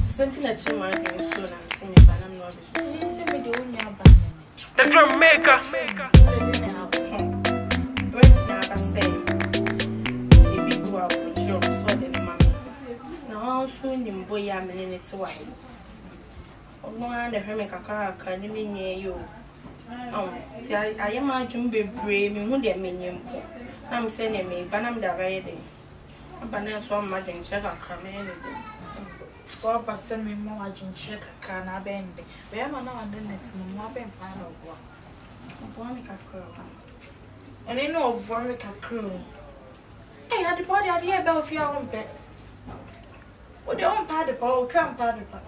Something that you might do so I'm seeing if I'm not you say me the only about the drum maker break now I say the big go out with you so the mama now soon the boy am in it wine oh no and the home kaka ni me you see I am a jumbe brave me who dey menyem po na me say me banam da ready abana so ma den check akra me anything. So person me more agent can I bend. We am now and then it's more than fan of one. And I know of Veronica crew. Hey, had the body idea about your own pet. What the own pad the power, cramp pad the pad.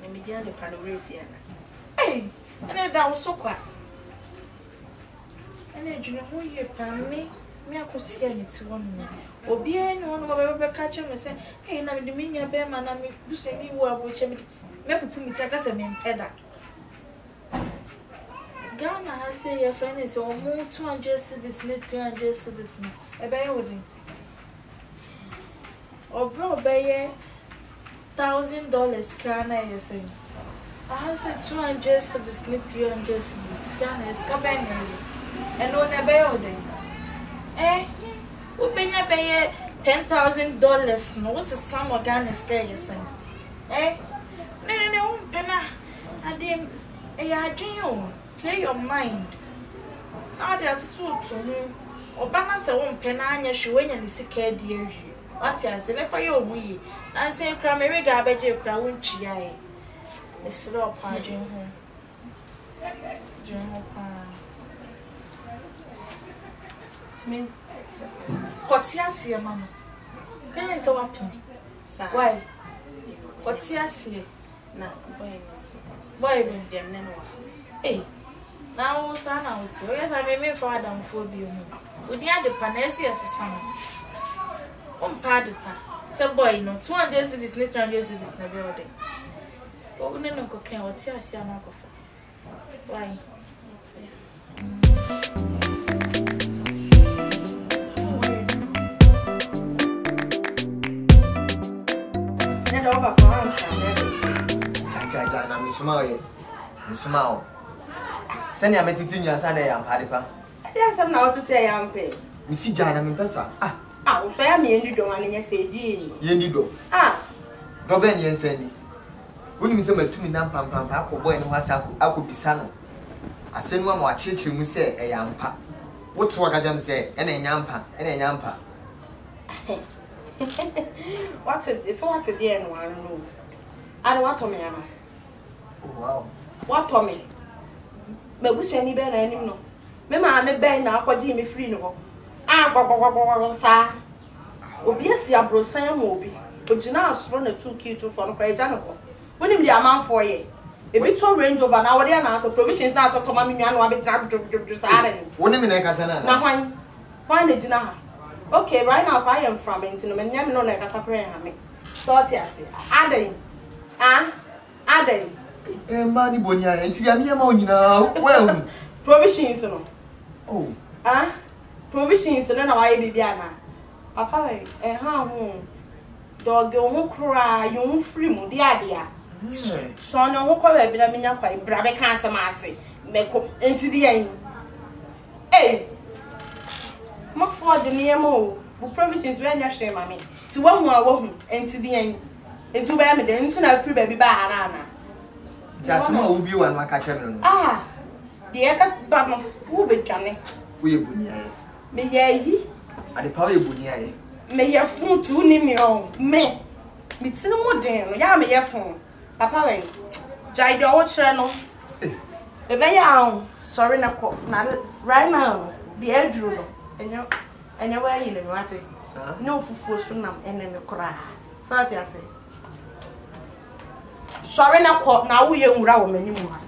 Let me get the pad of Riviana. Hey, and that was so quiet. And then you know who you pan me. I could see it to one minute. Or be anyone who ever catch him and say, hey, now the minion bear man, I do say me well, which I may put me take us a name header. Ghana, I say your friend is or more 200 citizens, 200 citizens. A bear wedding. Or bro, bay $1,000 crown, I say. I said 200 citizens, 300 citizens. Ghana is coming and on a bear wedding. Eh? We pay $10,000. No, what's the sum of Ghana scare you saying? Eh? No, Penna. I didn't. I play your mind. Now that's true to me. Obama said, "One Penna, and she went and sick dear you." What's I said, for your we. I say, Cramary garbage, you crown chia. It's slow parting home. Me. Kotiasia mama. Can you say what to me? Why? Kotiasia. Na boy dem neno. Eh. Now son out. Yes, I may for Adam phobia. Would you the panesi as a son? Pad the pan. So boy no 200 cities, 300 cities na building. Go no cocaine or Tiasia Marco. Why? Over for I'm small. Send your meeting your Sunday and Padipa. Yes, I'm now to say I'm paid. Missy Jana Mipasa. Ah, fair me and you don't want any fade. Ye do. Ah, Robin Yen Sandy. Wouldn't you say to me, Nampam Pampa, boy, and was I could be son. I send one more church, you say a yampa. What's what I just say? And a yampa, and a yampa. What's it? It's what's it there? No one know. I don't want to me, Anna. Wow. What Tommy? Me wish any better any no. Me ma me ben na akwa ji me free no. Ah go sa. Obi esi abrosan ma obi. Ogina asoro na 2K2 for no kwa eja no. Wonim di amanfo ye. Ebi to Range Rover na wode na to provisions na to toma me nua no abegina sa ara ni. Wonim na ka sana na hwan. Hwan na gina ha. Okay, right now I am from into no nyam no na ka sapre ha me. So tiase. Aden. Ah? Aden. Mani bonya enti ya me ma onyina well. Provisions no. Oh. Ah? Provisions no na why bibia na. Papa we ha hu. Dog ho kra you free mu dia dia. So no ho kwa ba bi na menya kwa bra be kan asem ase. Meko enti dia yin. Eh. Ma for the name bu provisions we anya hwe ma me. Ti wa hu a wa hu enti dia yin. Enti ba me de enti na free ba bi ba ha na na. Just ma wo bi wa no aka chem no. Ah. De ka ba no wo be twane. Wo ye bunia ye. Me ye yi. Ade pa wo ye bunia ye. Me ye fun tu ni mi on. Me tinu mo den no ya me ye fun. Papa we. Jai do wo kire no. Eh. Be be ya on. Sorry na ko na right now. The edru no. Enyo wa yi le mi wate. No fufu so nam ene me kora. So ti ase. Sorry na ko na wo ye nwura wo mani mu ha.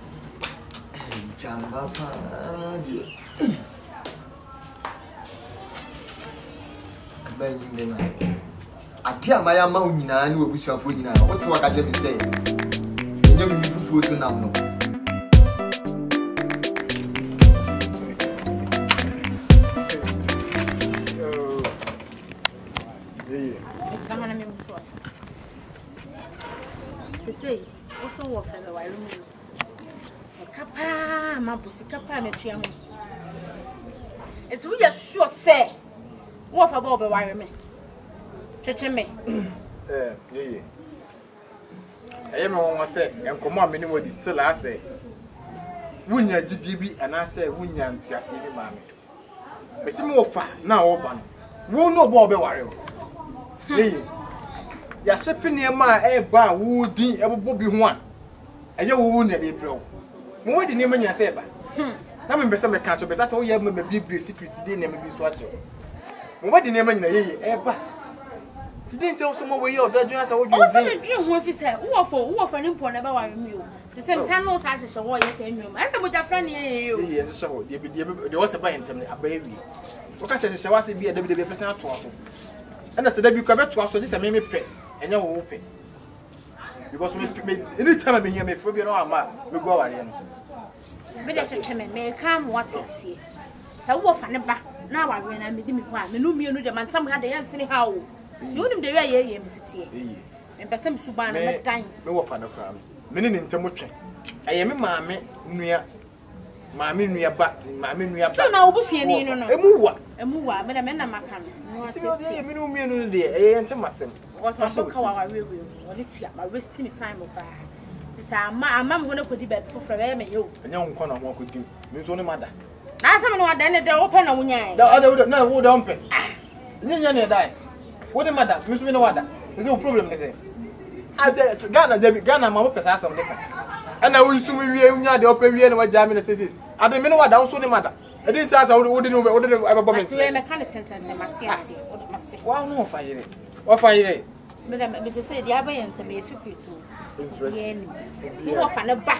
Jamba pa di. Ben yin na. Ati amaya ma onyina ni obusuafo nyina. Wote waka je mi say. Enyo mi fufu so nam no. sikapa ma bu sikapa me tua ho etu ya sure say wo fa ba obeware me twetwe me yeye aye me won say enkomo ameni wodi still ase wunya gidibi anase wunya ntiase bi ma me besi me wo fa na wo ba no wo no bo obeware o yeye ya sepene ma e ba wo din ebobo bi ho a eye wo na de brew mo wodi ne manya se ba na me bese me ka cho beta se wo ye me bibire secret dey na me bi so acho mo wodi ne manya yeye e ba tidin tell someone we your dad asa wo dun o me dream ho fi se wo fo ne mpo na ba wa mi o ti se msa no sa hyehyɛ wo ye se nwom asa mo jafra ne ye o ye hyehyɛ wo de wo se ba yentem ne abawi wo ka se hyehyɛ wa se bi e da bi de person ato aso ana se da bi kwa beto aso je se me pɛ enya wo pɛ because me anytime me hear me fo bi no ama me go aware no me de twetwe me ka mo wate asie sa wo fa ne ba na aware na me di me ho a me no mienu de mantam ha de yansene ha o you nim de ye me sitie me pese me suba na me dan me wo fa ne kra me ne ntem twe eye me maame nua ba maame nua ba so na obusie ni no emuwa me de me na maka no ati ye me no mienu de eye ntem asem was my so ka wa wewe woni tua ma wasting time ba ti sa ama mo ne kodi ba foforo be me yo enya nko na ho akodi me so ne mada na sama no wada ne de wo pe na wunyan da na wo da mpe nyanya ne dai wo de mada me so me ne wada is no problem ne say Ghana ma mo pesa asam de ka ana wo nsu me wie nya de opa wie na waja me ne sese ade me ne wada wo so ne mada e din ta sa wo de abo me say me kan tenten matiasi wo mati wa no fa yire wa fa yire me say dia ba yenta me secret o ye ni ti wo fa ne ba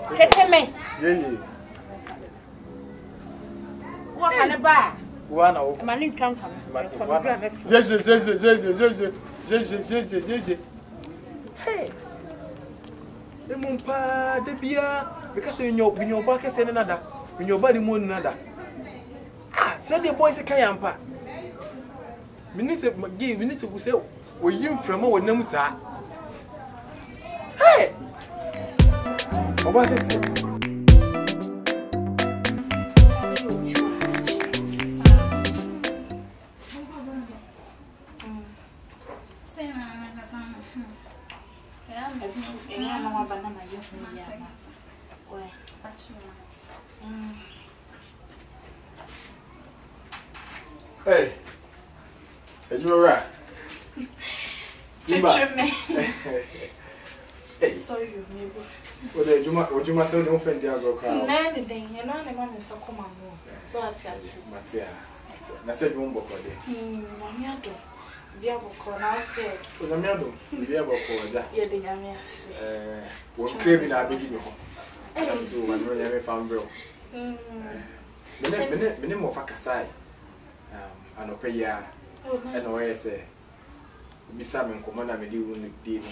twetwe me ye wo fa ne ba wa na wo ma ni twam fa je hey emumpa de bia because binyo ba kese ne nada binyo ba ni mo nada say the boys kan yampa minise ku say oyim frama wonam saa hey oba kese Hey, you right? Timba. Hey, sorry, you maybe. What you must say? Don't offend the other crowd. Anything, you know, the man is a common more. So I tell you, Matia. I said, you won't book for them. Yamiado. Biabo now said, Yamiado, Biabo for that. Yeah, the Yamias. One craving our beginning. I don't see one when I found bro. Minimum of a Kasai. And a paya and away say, Bissamin commander may do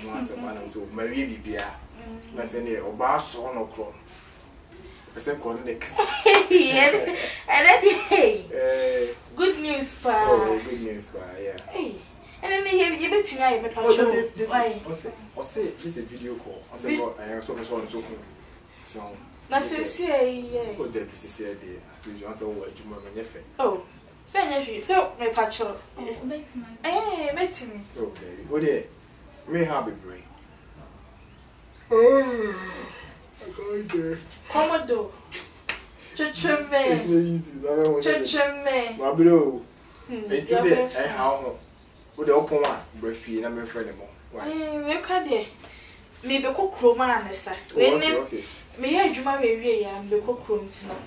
once a man so Marie Bia. I say, or bass on or chrome. Percent calling the and then, good news, pa. Oh, good news, pa, yeah. Hey, and then you bet tonight, my patrol. Or say, this is a video call. I said, I am so much on so. So, that's sincere. Oh, Debbie said, I said, you answer what you want to say. Oh. So, my patrol. Eh, bet me. Okay, good day. May have a brain. Oh, I can't. Commodore. Chuchum me. Chuchum me. My bro. And today, I how would the open one, breathy, and I'm afraid of more. We can't. Maybe cook chroma, sir. Okay. May I do my way and be cook room to know.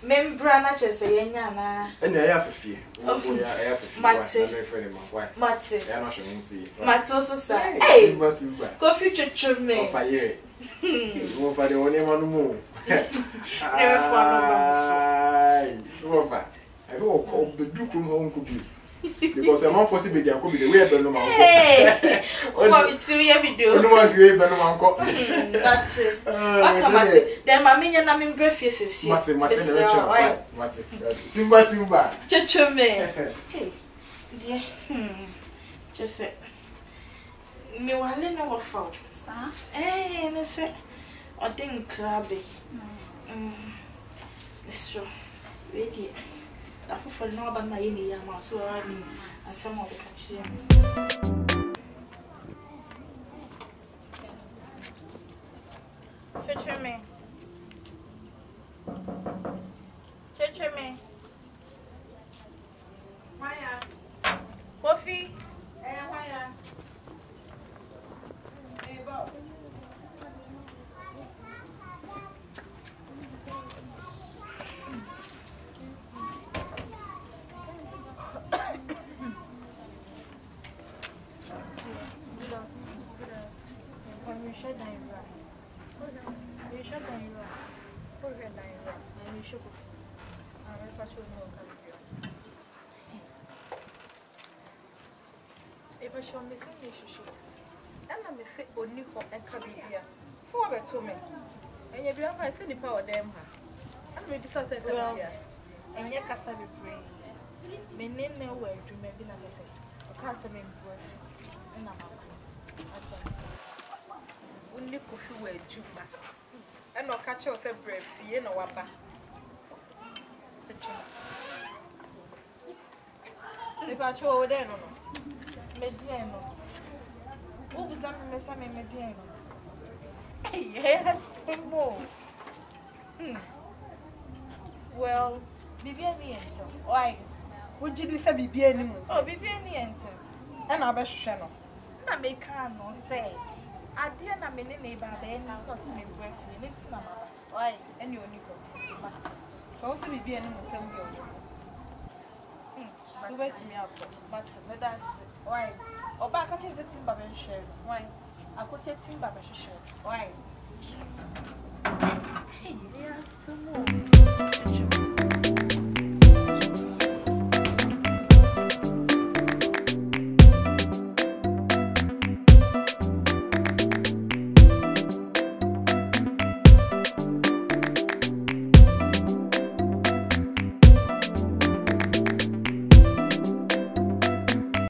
Membra na chese yenya na ene ya afefie o ya afefie mate na me friend ma mate ya no hwe nsi mate so sa eh timba coffee chuchu me o fire wo fa de woni ma no mu never for no so wo fa I go ko be du krum ho nko bi because I'm for see be dia ko bi the way be no ma nko o ma bi tiri ya video no want to be no ma nko mate mate then ma menya na me brefie sesi mate na recho mate timba chuchu me hey dear just say me wale na wo fa sa me say I think crabby. It's true. Ready. I for no about my India, so I mean, and some of the catching. Church me. Maya. Coffee. Maya. Hey, Bob. If I show me things, you should. And I may say, only for a cabin. So, I told me. And you have I said the power them. I'm ready to say, and yet, I said, my name nowhere to maybe not say. A custom in and I'm only coffee where Juma. And no catch yourself breath, you know what. If I show then, Mediano. Who was that Mediano? Yes, more. Well, Bibiani enter. Why? Would you say Bibiani? Oh, Bibiani enter. And I'll be channel. I make her no say. I dear na many neighbor, then not me breath. It's not why, and you only go. So, also Bibiani will tell you. So wait me up, but that's why. Or back at his timber share. Why? I could say timber share. Why? Hey, yes, some more.